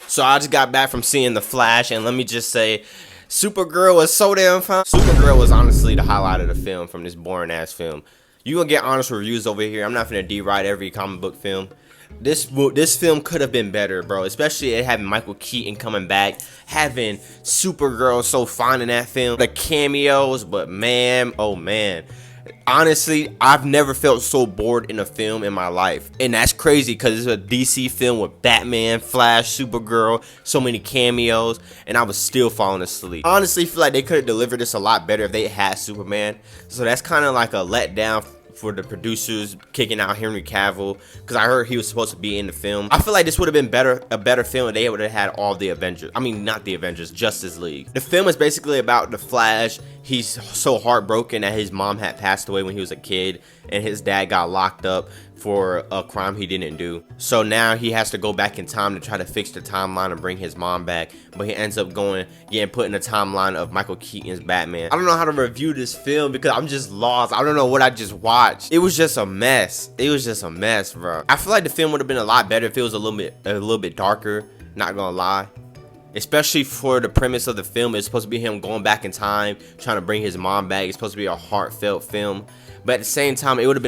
So I just got back from seeing The Flash, and let me just say, Supergirl was so damn fun. Supergirl was honestly the highlight of the film from this boring ass film. You gonna get honest reviews over here. I'm not gonna deride every comic book film. This film could have been better, bro. Especially it having Michael Keaton coming back, having Supergirl so fine in that film, the cameos. But man, oh man. Honestly, I've never felt so bored in a film in my life. And that's crazy because it's a DC film with Batman, Flash, Supergirl, so many cameos, and I was still falling asleep. I honestly feel like they could have delivered this a lot better if they had Superman. So that's kind of like a letdown for the producers kicking out Henry Cavill, because I heard he was supposed to be in the film. I feel like this would have been a better film if they would have had all the Avengers. I mean, not the Avengers, Justice League. The film is basically about the Flash. He's so heartbroken that his mom had passed away when he was a kid, and his dad got locked up for a crime he didn't do. So now he has to go back in time to try to fix the timeline and bring his mom back, but he ends up getting put in the timeline of Michael Keaton's Batman. I don't know how to review this film because I'm just lost. I don't know what I just watched. It was just a mess. It was just a mess, bro. I feel like the film would have been a lot better if it was a little bit darker, not gonna lie. Especially for the premise of the film. It's supposed to be him going back in time, trying to bring his mom back. It's supposed to be a heartfelt film. But at the same time, it would have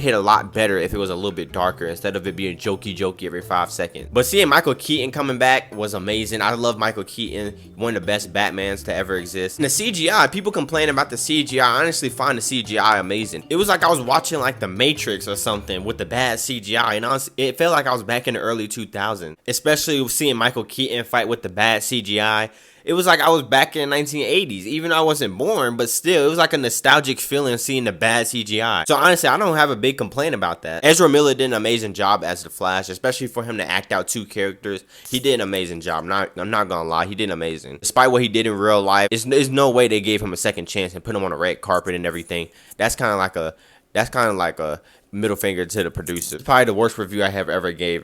hit a lot better if it was a little bit darker instead of it being jokey every 5 seconds. But seeing Michael Keaton coming back was amazing. I love Michael Keaton, one of the best Batmans to ever exist. And the CGI, people complain about the CGI. I honestly find the CGI amazing. It was like I was watching like The Matrix or something with the bad CGI. And honestly, it felt like I was back in the early 2000s. Especially seeing Michael Keaton fight with the bad CGI. It was like I was back in the 1980s, even though I wasn't born, but still, it was like a nostalgic feeling seeing the bad CGI. So honestly, I don't have a big complaint about that. Ezra Miller did an amazing job as the Flash, especially for him to act out two characters. He did an amazing job. I'm not gonna lie, he did amazing. Despite what he did in real life, there's no way they gave him a second chance and put him on a red carpet and everything. That's kind of like a middle finger to the producer. It's probably the worst review I have ever gave.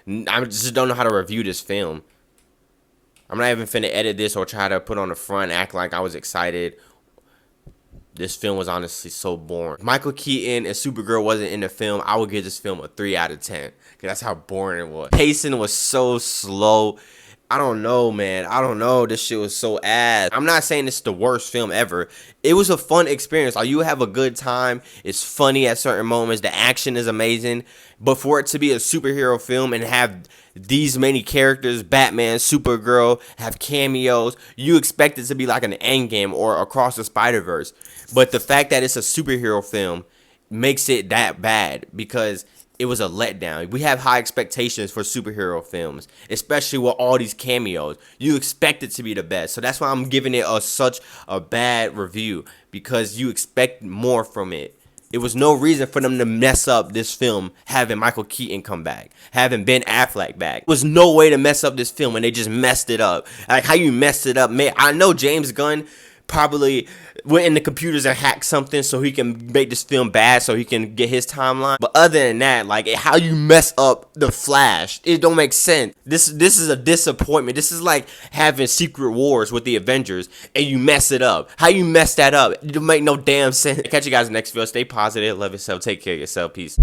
I just don't know how to review this film. I'm not even finna edit this or try to put on the front, act like I was excited. This film was honestly so boring. If Michael Keaton and Supergirl wasn't in the film, I would give this film a 3 out of 10. Because that's how boring it was. Pacing was so slow. I don't know, man. I don't know. This shit was so ass. I'm not saying it's the worst film ever. It was a fun experience. Like, you have a good time. It's funny at certain moments. The action is amazing. But for it to be a superhero film and have these many characters, Batman, Supergirl, have cameos, you expect it to be like an Endgame or Across the Spider-Verse. But the fact that it's a superhero film makes it that bad because it was a letdown. We have high expectations for superhero films, especially with all these cameos. You expect it to be the best. So that's why I'm giving it such a bad review, because you expect more from it. It was no reason for them to mess up this film having Michael Keaton come back, having Ben Affleck back. There was no way to mess up this film, and they just messed it up. Like, how you messed it up, man. I know James Gunn probably went in the computers and hacked something so he can make this film bad so he can get his timeline. But other than that, like, how you mess up the Flash, it don't make sense. This is a disappointment. This is like having Secret Wars with the Avengers and you mess it up. How you mess that up? It don't make no damn sense. Catch you guys next video. Stay positive. Love yourself. Take care of yourself. Peace.